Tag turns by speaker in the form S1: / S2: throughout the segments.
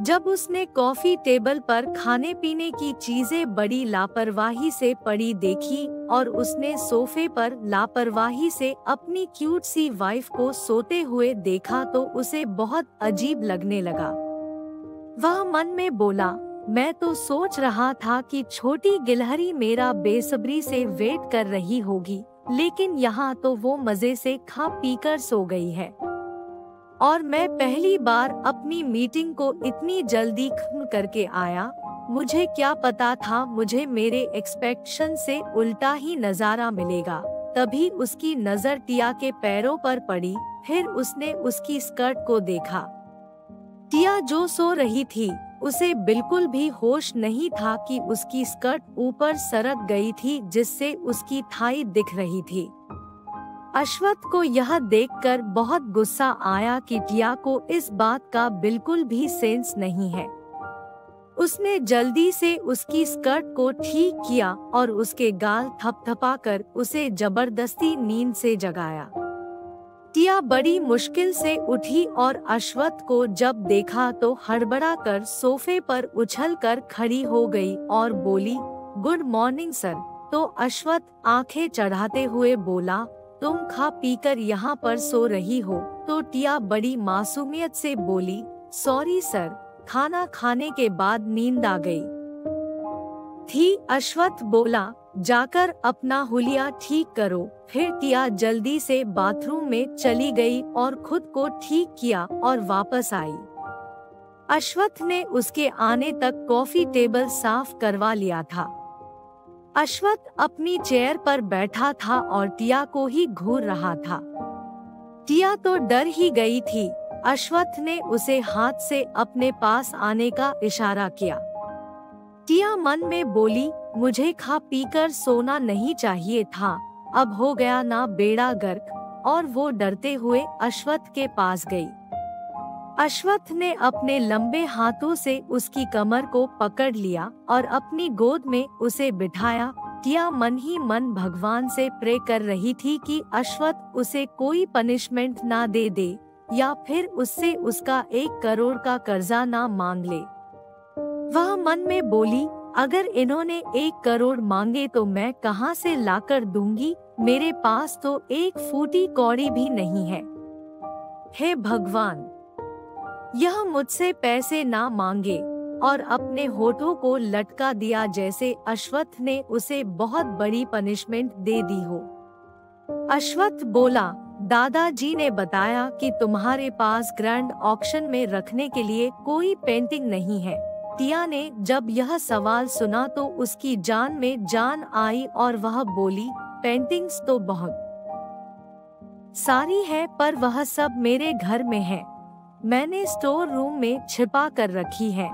S1: जब उसने coffee table पर खाने पीने की चीजें बड़ी लापरवाही से पड़ी देखी और उसने सोफे पर लापरवाही से अपनी क्यूट सी वाइफ को सोते हुए देखा तो उसे बहुत अजीब लगने लगा। वह मन में बोला, मैं तो सोच रहा था कि छोटी गिलहरी मेरा बेसब्री से वेट कर रही होगी, लेकिन यहाँ तो वो मजे से खा पीकर सो गई है और मैं पहली बार अपनी मीटिंग को इतनी जल्दी खत्म करके आया। मुझे क्या पता था मुझे मेरे एक्सपेक्टेशन से उल्टा ही नजारा मिलेगा। तभी उसकी नजर टिया के पैरों पर पड़ी, फिर उसने उसकी स्कर्ट को देखा। टिया जो सो रही थी, उसे बिल्कुल भी होश नहीं था कि उसकी स्कर्ट ऊपर सरक गई थी जिससे उसकी थाई दिख रही थी। अश्वत्थ को यह देखकर बहुत गुस्सा आया कि टिया को इस बात का बिल्कुल भी सेंस नहीं है। उसने जल्दी से उसकी स्कर्ट को ठीक किया और उसके गाल थपथपाकर उसे जबरदस्ती नींद से जगाया। टिया बड़ी मुश्किल से उठी और अश्वत्थ को जब देखा तो हड़बड़ाकर सोफे पर उछलकर खड़ी हो गई और बोली, गुड मॉर्निंग सर। तो अश्वत्थ आंखें चढ़ाते हुए बोला, तुम खा पीकर यहाँ पर सो रही हो? तो टिया बड़ी मासूमियत से बोली, सॉरी सर, खाना खाने के बाद नींद आ गई थी। अश्वत्थ बोला, जाकर अपना हुलिया ठीक करो। फिर टिया जल्दी से बाथरूम में चली गई और खुद को ठीक किया और वापस आई। अश्वत्थ ने उसके आने तक कॉफी टेबल साफ करवा लिया था। अश्वत्थ अपनी चेयर पर बैठा था और टिया को ही घूर रहा था। टिया तो डर ही गई थी। अश्वत्थ ने उसे हाथ से अपने पास आने का इशारा किया। टिया मन में बोली, मुझे खा पीकर सोना नहीं चाहिए था, अब हो गया ना बेड़ा गर्क। और वो डरते हुए अश्वत्थ के पास गई। अश्वत्थ ने अपने लंबे हाथों से उसकी कमर को पकड़ लिया और अपनी गोद में उसे बिठाया। टिया मन ही मन भगवान से प्रे कर रही थी कि अश्वत्थ उसे कोई पनिशमेंट ना दे दे या फिर उससे उसका 1 करोड़ का कर्जा ना मांग ले। वह मन में बोली, अगर इन्होंने 1 करोड़ मांगे तो मैं कहां से लाकर दूंगी? मेरे पास तो 1 फूटी कौड़ी भी नहीं है। हे भगवान, यह मुझसे पैसे ना मांगे। और अपने होठों को लटका दिया जैसे अश्वत्थ ने उसे बहुत बड़ी पनिशमेंट दे दी हो। अश्वत्थ बोला, दादाजी ने बताया कि तुम्हारे पास ग्रैंड ऑक्शन में रखने के लिए कोई पेंटिंग नहीं है। टिया ने जब यह सवाल सुना तो उसकी जान में जान आई और वह बोली, पेंटिंग्स तो बहुत सारी है, पर वह सब मेरे घर में है। मैंने स्टोर रूम में छिपा कर रखी है।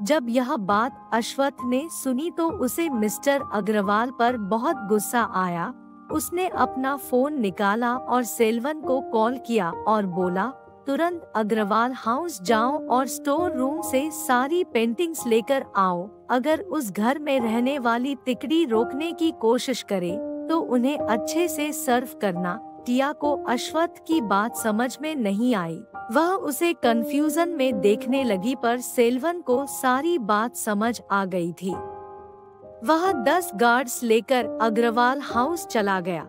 S1: जब यह बात अश्वत्थ ने सुनी तो उसे मिस्टर अग्रवाल पर बहुत गुस्सा आया। उसने अपना फोन निकाला और सेल्वन को कॉल किया और बोला, तुरंत अग्रवाल हाउस जाओ और स्टोर रूम से सारी पेंटिंग्स लेकर आओ। अगर उस घर में रहने वाली तिकड़ी रोकने की कोशिश करे तो उन्हें अच्छे से सर्व करना। टिया को अश्वत्थ की बात समझ में नहीं आई। वह उसे कंफ्यूजन में देखने लगी, पर सेल्वन को सारी बात समझ आ गई थी। वह 10 गार्ड्स लेकर अग्रवाल हाउस चला गया।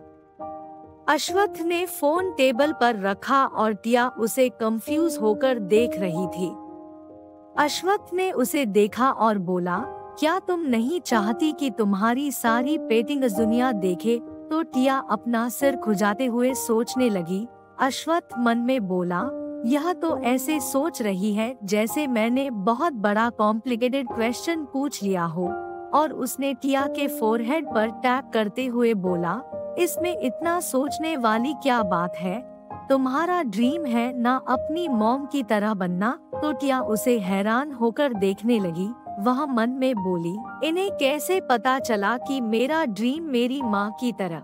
S1: अश्वत्थ ने फोन टेबल पर रखा और टिया उसे कंफ्यूज होकर देख रही थी। अश्वत्थ ने उसे देखा और बोला, क्या तुम नहीं चाहती कि तुम्हारी सारी पेंटिंग्स दुनिया देखे? तो टिया अपना सिर खुजाते हुए सोचने लगी। अश्वत्थ मन में बोला, यह तो ऐसे सोच रही है जैसे मैंने बहुत बड़ा कॉम्प्लिकेटेड क्वेश्चन पूछ लिया हो। और उसने टिया के फोरहेड पर टैप करते हुए बोला, इसमें इतना सोचने वाली क्या बात है? तुम्हारा ड्रीम है ना अपनी मॉम की तरह बनना? तो टिया उसे हैरान होकर देखने लगी। वह मन में बोली, इन्हें कैसे पता चला कि मेरा ड्रीम मेरी माँ की तरह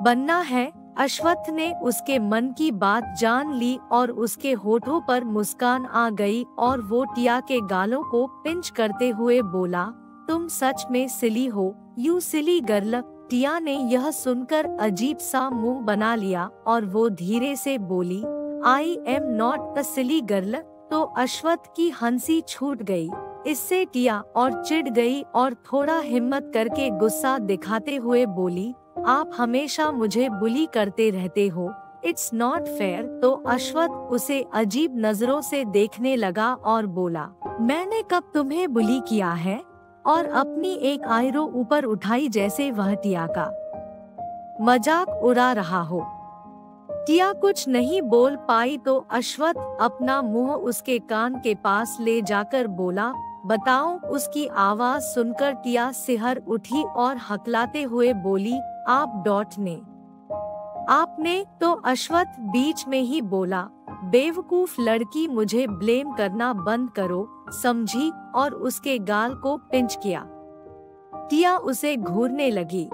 S1: बनना है? अश्वत्थ ने उसके मन की बात जान ली और उसके होठों पर मुस्कान आ गई और वो टिया के गालों को पिंच करते हुए बोला, तुम सच में सिली हो, यू सिली गर्ल। टिया ने यह सुनकर अजीब सा मुंह बना लिया और वो धीरे से बोली, I am not a silly girl. तो अश्वथ की हंसी छूट गई। इससे टिया और चिढ़ गई और थोड़ा हिम्मत करके गुस्सा दिखाते हुए बोली, आप हमेशा मुझे बुली करते रहते हो, इट्स नॉट फेयर। तो अश्वथ उसे अजीब नजरों से देखने लगा और बोला, मैंने कब तुम्हें बुली किया है? और अपनी एक आईब्रो ऊपर उठाई जैसे वह टिया का मजाक उड़ा रहा हो। टिया कुछ नहीं बोल पाई तो अश्वथ अपना मुंह उसके कान के पास ले जाकर बोला, बताओ। उसकी आवाज सुनकर टिया सिहर उठी और हकलाते हुए बोली, आप डॉट आपने। तो अश्वथ बीच में ही बोला, बेवकूफ लड़की, मुझे ब्लेम करना बंद करो, समझी? और उसके गाल को पिंच किया। टिया उसे घूरने लगी।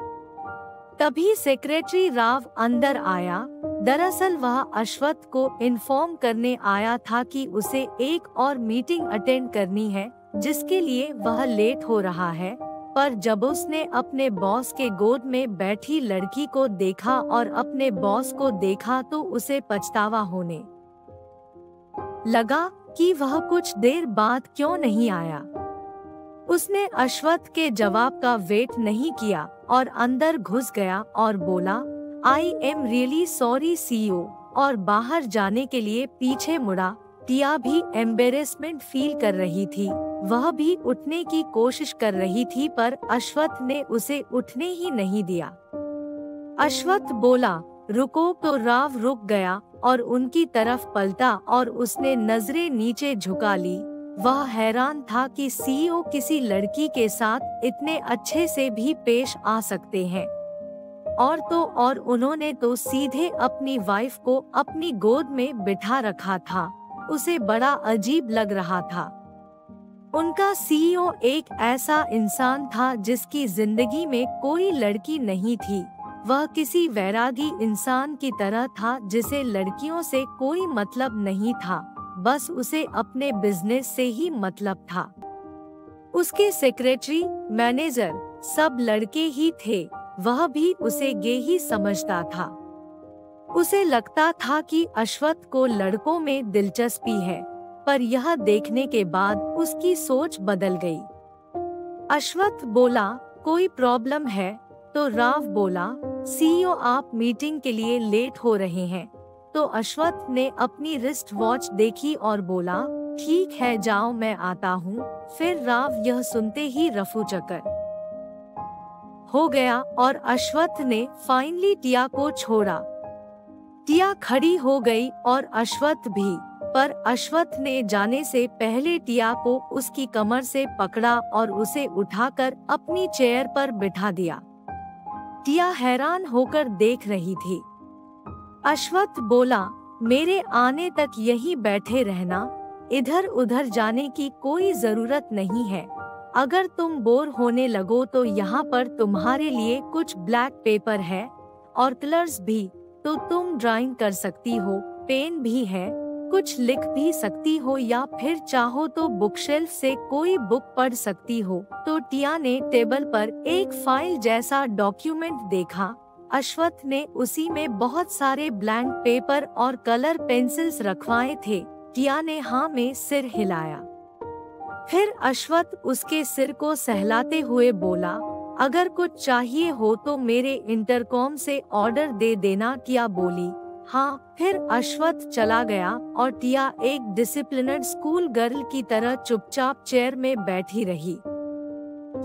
S1: तभी सेक्रेटरी राव अंदर आया। दरअसल वह अश्वथ को इन्फॉर्म करने आया था कि उसे एक और मीटिंग अटेंड करनी है, जिसके लिए वह लेट हो रहा है। पर जब उसने अपने बॉस के गोद में बैठी लड़की को देखा और अपने बॉस को देखा तो उसे पछतावा होने लगा कि वह कुछ देर बाद क्यों नहीं आया। उसने अश्वथ के जवाब का वेट नहीं किया और अंदर घुस गया और बोला, I am really sorry CEO, और बाहर जाने के लिए पीछे मुड़ा। टिया भी एम्बेरेसमेंट फील कर रही थी। वह भी उठने की कोशिश कर रही थी पर अश्वथ ने उसे उठने ही नहीं दिया। अश्वथ बोला, रुको। तो राव रुक गया और उनकी तरफ पलटा और उसने नजरें नीचे झुका ली। वह हैरान था कि सीईओ किसी लड़की के साथ इतने अच्छे से भी पेश आ सकते हैं। और उन्होंने तो सीधे अपनी वाइफ को अपनी गोद में बिठा रखा था। उसे बड़ा अजीब लग रहा था। उनका सीईओ एक ऐसा इंसान था जिसकी जिंदगी में कोई लड़की नहीं थी। वह किसी वैरागी इंसान की तरह था जिसे लड़कियों से कोई मतलब नहीं था, बस उसे अपने बिजनेस से ही मतलब था। उसके सेक्रेटरी, मैनेजर सब लड़के ही थे। वह भी उसे गे ही समझता था। उसे लगता था कि अश्वथ को लड़कों में दिलचस्पी है, पर यह देखने के बाद उसकी सोच बदल गई। अश्वथ बोला, कोई प्रॉब्लम है? तो राव बोला, सीईओ आप मीटिंग के लिए लेट हो रहे हैं। तो अश्वथ ने अपनी रिस्ट वॉच देखी और बोला, ठीक है जाओ मैं आता हूँ। फिर राव यह सुनते ही रफू चक्कर हो गया और अश्वथ ने फाइनली टिया को छोड़ा। टिया खड़ी हो गई और अश्वथ भी, पर अश्वथ ने जाने से पहले टिया को उसकी कमर से पकड़ा और उसे उठाकर अपनी चेयर पर बिठा दिया। टिया हैरान होकर देख रही थी। अश्वथ बोला, मेरे आने तक यहीं बैठे रहना, इधर उधर जाने की कोई जरूरत नहीं है। अगर तुम बोर होने लगो तो यहाँ पर तुम्हारे लिए कुछ ब्लैक पेपर है और कलर्स भी, तो तुम ड्राइंग कर सकती हो, पेन भी है, कुछ लिख भी सकती हो या फिर चाहो तो बुकशेल्फ से कोई बुक पढ़ सकती हो। तो टिया ने टेबल पर एक फाइल जैसा डॉक्यूमेंट देखा। अश्वथ ने उसी में बहुत सारे ब्लैंक पेपर और कलर पेंसिल्स रखवाए थे। टिया ने हाँ में सिर हिलाया। फिर अश्वथ उसके सिर को सहलाते हुए बोला, अगर कुछ चाहिए हो तो मेरे इंटरकॉम से ऑर्डर दे देना। टिया बोली, हाँ। फिर अश्वथ चला गया और टिया एक डिसिप्लिनर्ड स्कूल गर्ल की तरह चुपचाप चेयर में बैठी रही।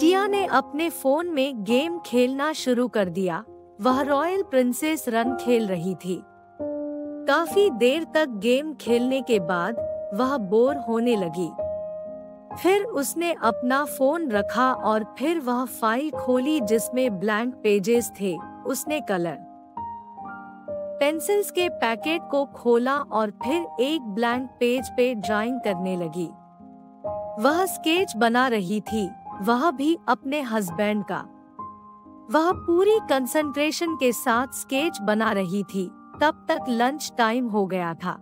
S1: टिया ने अपने फोन में गेम खेलना शुरू कर दिया। वह रॉयल प्रिंसेस रन खेल रही थी। काफी देर तक गेम खेलने के बाद वह बोर होने लगी। फिर उसने अपना फोन रखा और फिर वह फाइल खोली जिसमें ब्लैंक पेजेस थे। उसने कलर पेंसिल्स के पैकेट को खोला और फिर एक ब्लैंक पेज पे ड्राइंग करने लगी। वह स्केच बना रही थी, वह भी अपने हस्बैंड का। वह पूरी कंसंट्रेशन के साथ स्केच बना रही थी। तब तक लंच टाइम हो गया था।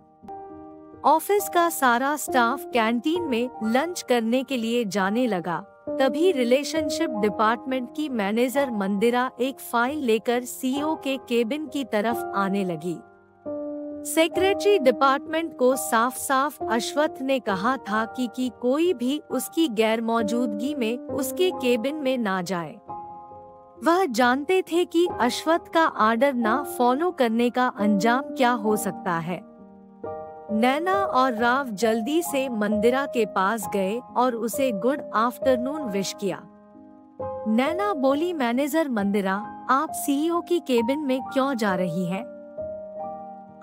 S1: ऑफिस का सारा स्टाफ कैंटीन में लंच करने के लिए जाने लगा। तभी रिलेशनशिप डिपार्टमेंट की मैनेजर मंदिरा एक फाइल लेकर सीईओ के केबिन की तरफ आने लगी। सेक्रेटरी डिपार्टमेंट को साफ साफ अश्वत्थ ने कहा था कि कोई भी उसकी गैर मौजूदगी में उसके केबिन में ना जाए। वह जानते थे कि अश्वत्थ का आर्डर ना फॉलो करने का अंजाम क्या हो सकता है। नैना और राव जल्दी से मंदिरा के पास गए और उसे गुड आफ्टरनून विश किया। नैना बोली, मैनेजर मंदिरा, आप सीईओ की केबिन में क्यों जा रही हैं?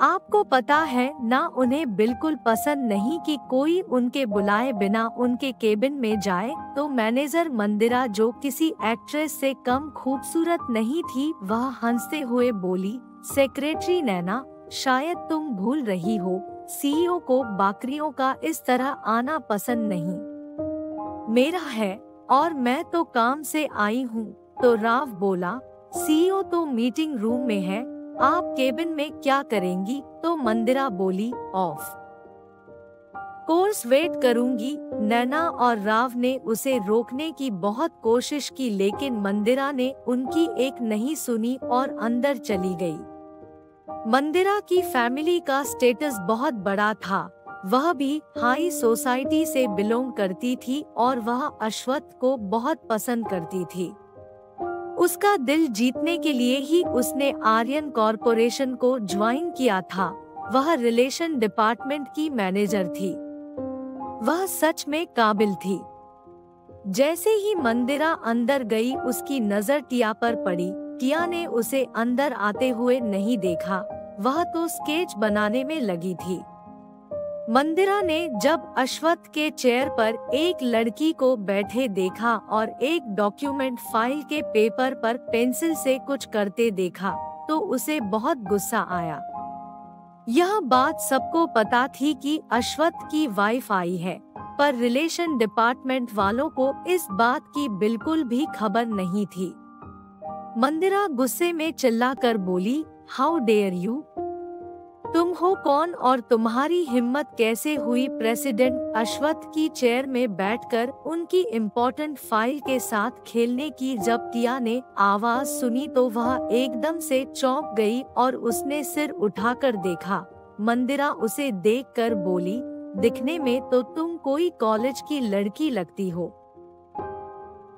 S1: आपको पता है ना, उन्हें बिल्कुल पसंद नहीं कि कोई उनके बुलाए बिना उनके केबिन में जाए। तो मैनेजर मंदिरा, जो किसी एक्ट्रेस से कम खूबसूरत नहीं थी, वह हंसते हुए बोली, सेक्रेटरी नैना, शायद तुम भूल रही हो, सीईओ को बाकरियों का इस तरह आना पसंद नहीं। मेरा है और मैं तो काम से आई हूँ। तो राव बोला, सीईओ तो मीटिंग रूम में है, आप केबिन में क्या करेंगी? तो मंदिरा बोली, ऑफ कोर्स वेट करूंगी। नैना और राव ने उसे रोकने की बहुत कोशिश की, लेकिन मंदिरा ने उनकी एक नहीं सुनी और अंदर चली गई। मंदिरा की फैमिली का स्टेटस बहुत बड़ा था, वह भी हाई सोसाइटी से बिलोंग करती थी और वह अश्वत्थ को बहुत पसंद करती थी। उसका दिल जीतने के लिए ही उसने आर्यन कॉरपोरेशन को ज्वाइन किया था। वह रिलेशन डिपार्टमेंट की मैनेजर थी। वह सच में काबिल थी। जैसे ही मंदिरा अंदर गई, उसकी नजर टिया पर पड़ी। टिया ने उसे अंदर आते हुए नहीं देखा, वह तो स्केच बनाने में लगी थी। मंदिरा ने जब अश्वत्थ के चेयर पर एक लड़की को बैठे देखा और एक डॉक्यूमेंट फाइल के पेपर पर पेंसिल से कुछ करते देखा, तो उसे बहुत गुस्सा आया। यह बात सबको पता थी कि अश्वत्थ की वाइफ आई है, पर रिलेशन डिपार्टमेंट वालों को इस बात की बिल्कुल भी खबर नहीं थी। मंदिरा गुस्से में चिल्लाकर बोली, हाउ डेयर यू, तुम हो कौन और तुम्हारी हिम्मत कैसे हुई प्रेसिडेंट अश्वत्थ की चेयर में बैठकर उनकी इम्पोर्टेंट फाइल के साथ खेलने की? जब टिया ने आवाज सुनी तो वह एकदम से चौंक गई और उसने सिर उठाकर देखा। मंदिरा उसे देखकर बोली, दिखने में तो तुम कोई कॉलेज की लड़की लगती हो,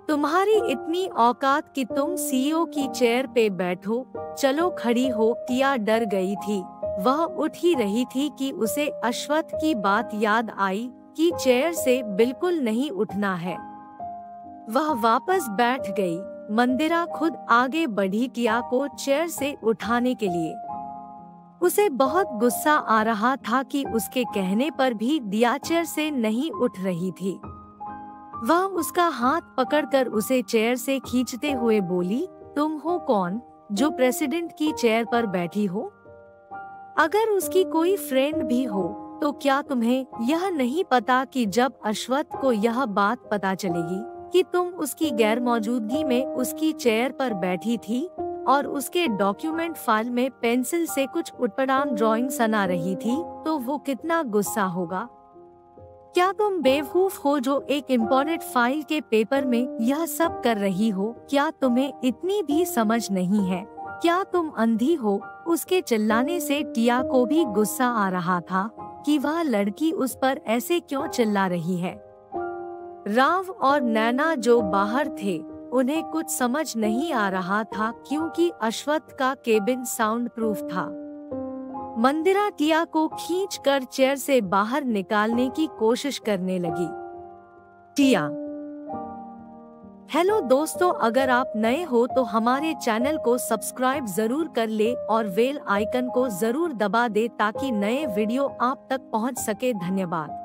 S1: तुम्हारी इतनी औकात कि तुम सीईओ की चेयर पे बैठो, चलो खड़ी हो। टिया डर गई थी, वह उठ ही रही थी कि उसे अश्वत्थ की बात याद आई कि चेयर से बिल्कुल नहीं उठना है। वह वापस बैठ गई। मंदिरा खुद आगे बढ़ी टिया को चेयर से उठाने के लिए। उसे बहुत गुस्सा आ रहा था कि उसके कहने पर भी टिया चेयर से नहीं उठ रही थी। वह उसका हाथ पकड़कर उसे चेयर से खींचते हुए बोली, तुम हो कौन जो प्रेसिडेंट की चेयर पर बैठी हो? अगर उसकी कोई फ्रेंड भी हो तो क्या तुम्हें यह नहीं पता कि जब अश्वत्थ को यह बात पता चलेगी कि तुम उसकी गैर मौजूदगी में उसकी चेयर पर बैठी थी और उसके डॉक्यूमेंट फाइल में पेंसिल से कुछ उटपटांग ड्राइंग बना रही थी, तो वो कितना गुस्सा होगा? क्या तुम बेवकूफ हो जो एक इम्पोर्टेंट फाइल के पेपर में यह सब कर रही हो? क्या तुम्हें इतनी भी समझ नहीं है? क्या तुम अंधी हो? उसके चिल्लाने से टिया को भी गुस्सा आ रहा था कि वह लड़की उस पर ऐसे क्यों चिल्ला रही है। राव और नैना जो बाहर थे, उन्हें कुछ समझ नहीं आ रहा था क्योंकि अश्वत्थ का केबिन साउंड प्रूफ था। मंदिरा टिया को खींचकर चेयर से बाहर निकालने की कोशिश करने लगी। टिया, हेलो दोस्तों, अगर आप नए हो तो हमारे चैनल को सब्सक्राइब जरूर कर ले और बेल आइकन को जरूर दबा दे ताकि नए वीडियो आप तक पहुंच सके। धन्यवाद।